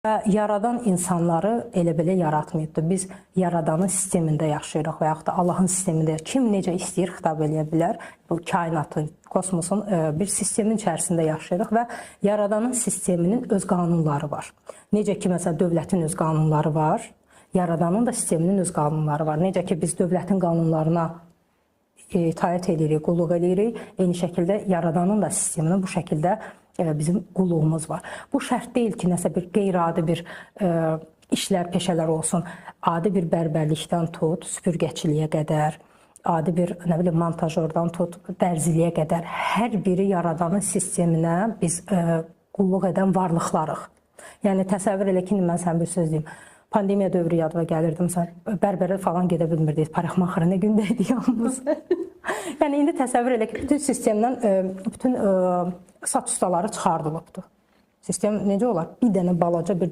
Yaradan insanları elə belə yaratmayıbdır. Biz yaradanın sistemində yaşayırıq və yaxud da Allahın sistemində. Kim necə istəyir xitab eləyə bilər. Bu kainatın, kosmosun bir sistemin içərisində yaşayırıq və yaradanın sisteminin öz qanunları var. Necə ki, məsələn, dövlətin öz qanunları var, yaradanın da sisteminin öz qanunları var. Necə ki, biz dövlətin qanunlarına itaət edirik, qulluq edirik, eyni şəkildə yaradanın da sisteminə bu şəkildə bizim qulluğumuz var. Bu şərt deyil ki, nəsə bir qeyri-adi bir işlər, peşələr olsun. Adi bir bərbərlikdən tut, süpürgəçiliyə qədər, adi bir montajördən tut, dərziliyə qədər hər biri yaradanın sisteminə biz qulluq edən varlıqlarıq. Yəni təsəvvür elə ki, mən sən bir söz deyim. Pandemiya dövrü yadıma gəlirdim, bərbərə falan gedə bilmirdik, parixmaxıra nə gündə idi yalnız. Yəni indi təsəvvür elə ki, bütün sistemdən bütün saç ustaları çıxardılıbdır. Sistem necə olar? Bir dənə balaca bir